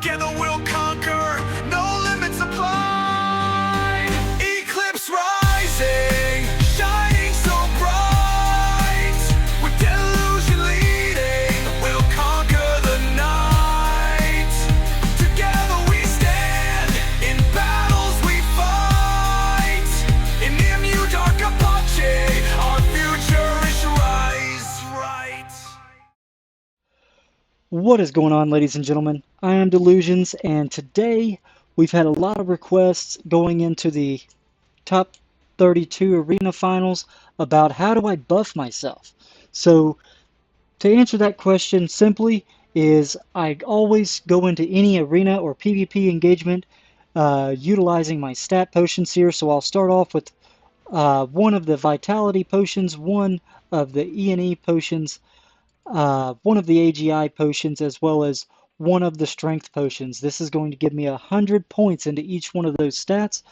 Together we'll conquer, no limits apply. Eclipse rising, shining so bright. With delusion leading, we'll conquer the night. Together we stand, in battles we fight. In Mu dark Apache, our future is right. What is going on, ladies and gentlemen? I am Delusions, and today we've had a lot of requests going into the top 32 arena finals about how do I buff myself. So to answer that question simply is I always go into any arena or PvP engagement utilizing my stat potions here. So I'll start off with one of the vitality potions, one of the E&E potions, one of the AGI potions, as well as one of the strength potions. This is going to give me 100 points into each one of those stats.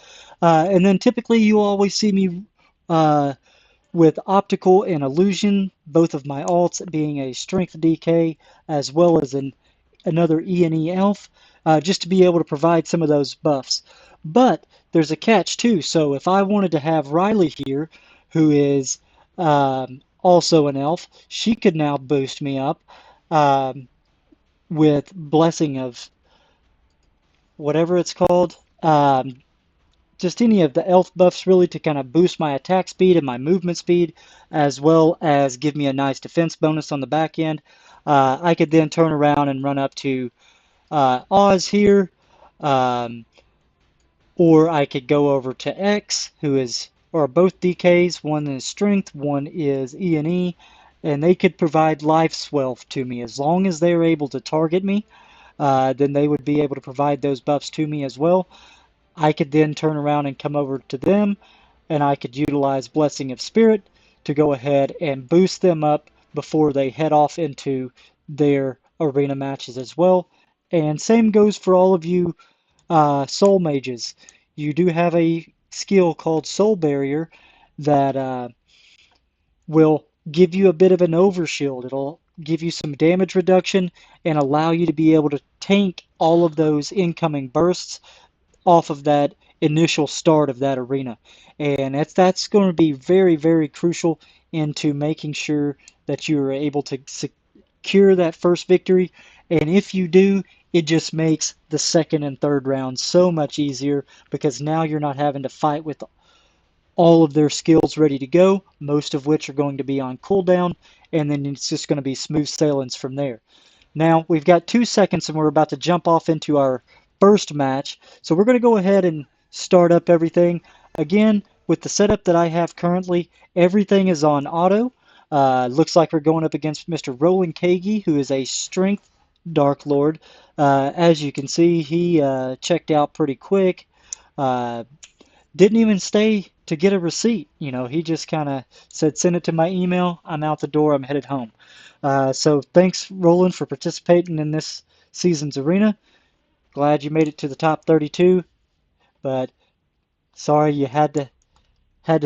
And then typically you always see me with optical and illusion, both of my alts being a strength DK as well as another E&E elf, just to be able to provide some of those buffs. But there's a catch too. So if I wanted to have Riley here, who is also an elf, she could now boost me up with Blessing of whatever it's called. Just any of the elf buffs really to kind of boost my attack speed and my movement speed, as well as give me a nice defense bonus on the back end. I could then turn around and run up to Oz here, or I could go over to X, who is, or both DKs. One is strength, one is E&E, and they could provide life swell to me as long as they're able to target me. Then they would be able to provide those buffs to me as well. I could then turn around and come over to them, and I could utilize Blessing of Spirit to go ahead and boost them up before they head off into their arena matches as well. And same goes for all of you soul mages. You do have a skill called Soul Barrier that will give you a bit of an overshield. It'll give you some damage reduction and allow you to be able to tank all of those incoming bursts off of that initial start of that arena. And that's going to be very, very crucial into making sure that you are able to secure that first victory. And if you do, it just makes the second and third rounds so much easier, because now you're not having to fight with all of their skills ready to go, most of which are going to be on cooldown, and then it's just going to be smooth sailings from there. Now, we've got 2 seconds and we're about to jump off into our first match. So we're going to go ahead and start up everything. Again, with the setup that I have currently, everything is on auto. Looks like we're going up against Mr. Roland Kagi, who is a strength Dark Lord. As you can see, he checked out pretty quick. Didn't even stay to get a receipt. You know, he just kind of said, send it to my email. I'm out the door. I'm headed home. So thanks, Roland, for participating in this season's arena. Glad you made it to the top 32, but sorry you had to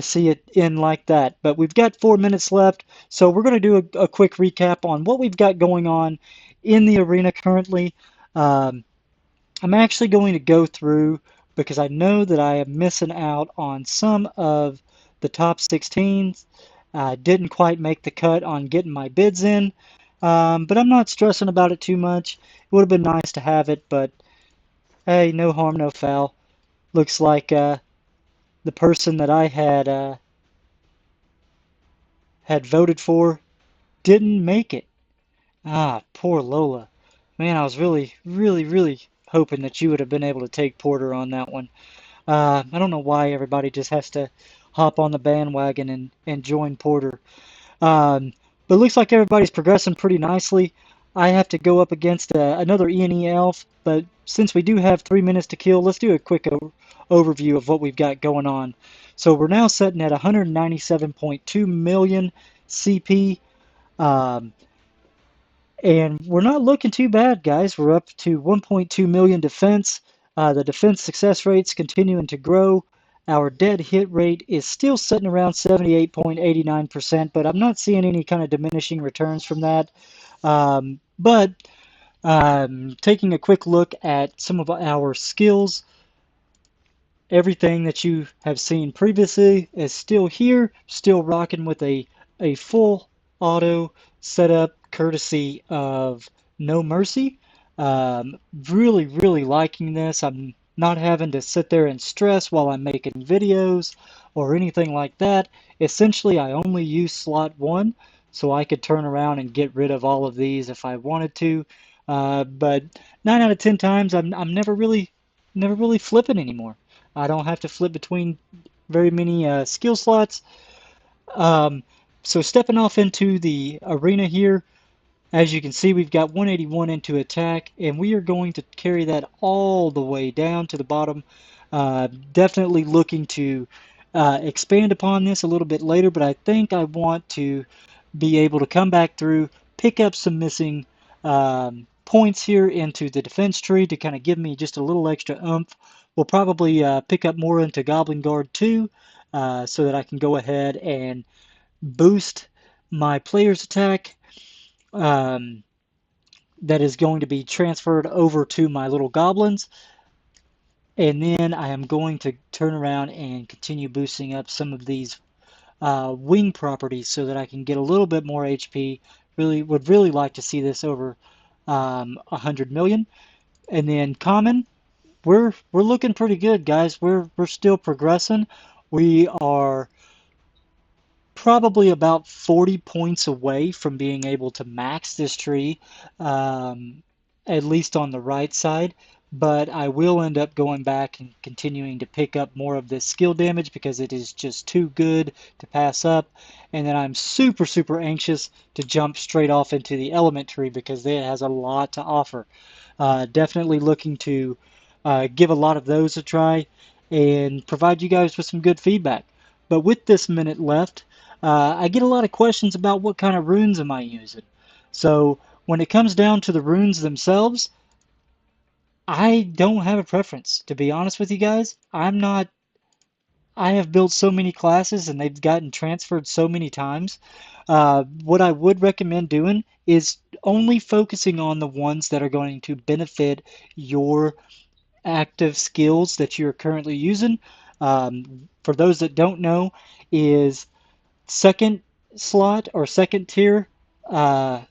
see it end like that. But we've got 4 minutes left, so we're going to do a quick recap on what we've got going on in the arena currently. I'm actually going to go through, because I know that I am missing out on some of the top 16s. I didn't quite make the cut on getting my bids in, but I'm not stressing about it too much. It would have been nice to have it, but hey, no harm, no foul. Looks like the person that I had voted for didn't make it. Ah, poor Lola. Man, I was really, really, really hoping that you would have been able to take Porter on that one. I don't know why everybody just has to hop on the bandwagon and join Porter. But it looks like everybody's progressing pretty nicely. I have to go up against another E&E elf, but since we do have 3 minutes to kill, let's do a quick overview of what we've got going on. So we're now sitting at 197.2 million CP, and we're not looking too bad, guys. We're up to 1.2 million defense. The defense success rate's continuing to grow. Our dead hit rate is still sitting around 78.89%, but I'm not seeing any kind of diminishing returns from that. But Taking a quick look at some of our skills, everything that you have seen previously is still here, still rocking with a full auto setup courtesy of No Mercy. Really, really liking this. I'm not having to sit there and stress while I'm making videos or anything like that. Essentially, I only use slot 1, so I could turn around and get rid of all of these if I wanted to. But 9 out of 10 times, I'm never really flipping anymore. I don't have to flip between very many skill slots. Um, so stepping off into the arena here, as you can see, we've got 181 into attack, and we are going to carry that all the way down to the bottom. Definitely looking to expand upon this a little bit later, but I think I want to be able to come back through, pick up some missing points here into the defense tree to kind of give me just a little extra oomph. We'll probably pick up more into Goblin Guard 2 so that I can go ahead and boost my player's attack. Um, that is going to be transferred over to my little goblins. And then I am going to turn around and continue boosting up some of these wing properties so that I can get a little bit more HP. Would really like to see this over 100 million. And then common, we're looking pretty good, guys. We're still progressing. We are probably about 40 points away from being able to max this tree, um, at least on the right side. But I will end up going back and continuing to pick up more of this skill damage because it is just too good to pass up. And then I'm super, super anxious to jump straight off into the element tree because it has a lot to offer. Definitely looking to give a lot of those a try and provide you guys with some good feedback. But with this minute left, I get a lot of questions about what kind of runes am I using. So when it comes down to the runes themselves, I don't have a preference. To be honest with you guys, I have built so many classes and they've gotten transferred so many times. What I would recommend doing is only focusing on the ones that are going to benefit your active skills that you're currently using. For those that don't know, is second slot or second tier uh,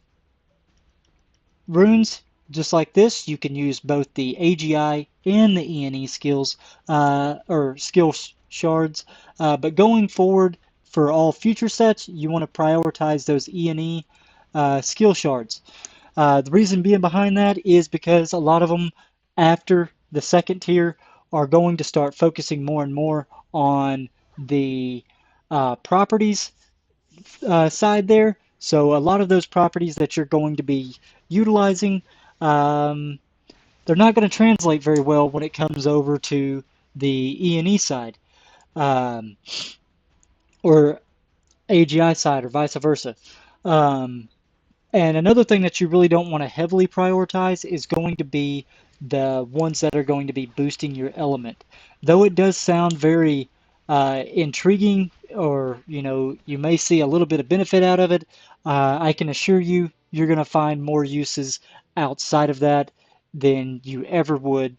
runes, just like this. You can use both the AGI and the ENE skills or skill shards. But going forward for all future sets, you want to prioritize those ENE skill shards. The reason being behind that is because a lot of them after the second tier are going to start focusing more and more on the properties side there. So a lot of those properties that you're going to be utilizing, um, they're not going to translate very well when it comes over to the E&E side um, or AGI side or vice versa. Um, And another thing that you really don't want to heavily prioritize is going to be the ones that are going to be boosting your element. Though it does sound very intriguing, or you may see a little bit of benefit out of it, I can assure you you're going to find more uses outside of that than you ever would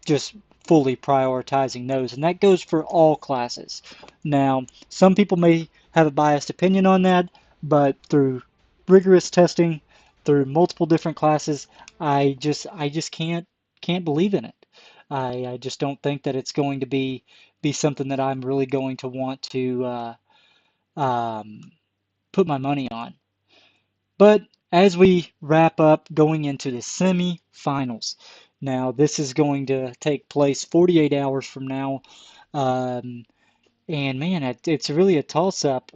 just fully prioritizing those. And that goes for all classes. Now, some people may have a biased opinion on that, but through rigorous testing, through multiple different classes, I just can't believe in it. I just don't think that it's going to be something that I'm really going to want to um, put my money on. But as we wrap up going into the semi-finals, now this is going to take place 48 hours from now. Um, and man, it's really a toss-up.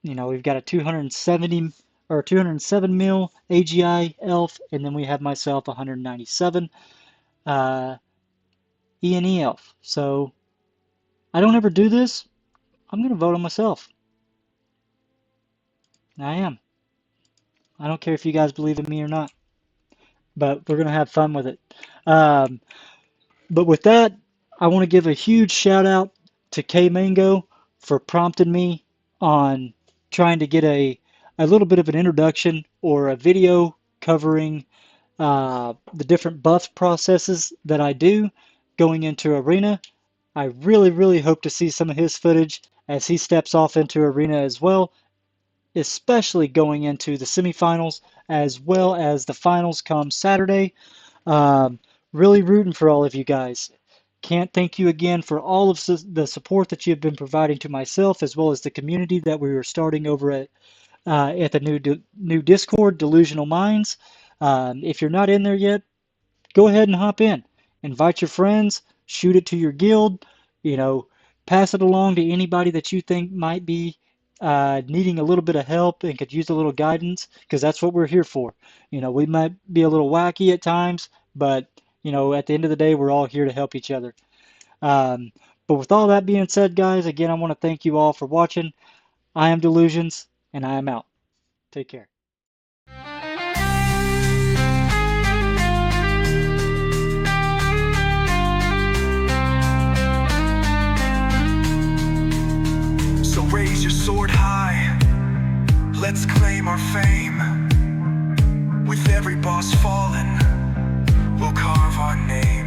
We've got a 270 or 207 mil AGI elf, and then we have myself 197 uh, E&E elf. So I don't ever do this. I'm going to vote on myself. I am. I don't care if you guys believe in me or not, but we're going to have fun with it. Um, But with that, I want to give a huge shout out to QueMango for prompting me on trying to get a little bit of an introduction or a video covering the different buff processes that I do going into Arena. I really, really hope to see some of his footage as he steps off into Arena as well, especially going into the semifinals as well as the finals come Saturday. Um, really rooting for all of you guys. Can't thank you again for all of the support that you have been providing to myself as well as the community that we are starting over at the new Discord, Delusional Minds. If you're not in there yet, go ahead and hop in. Invite your friends, shoot it to your guild, you know, pass it along to anybody that you think might be needing a little bit of help and could use a little guidance, because that's what we're here for. We might be a little wacky at times, but, at the end of the day, we're all here to help each other. Um, but with all that being said, guys, again, I want to thank you all for watching. I am Delusions, and I am out. Take care. So raise your sword high, let's claim our fame. With every boss fallen, we'll carve our name.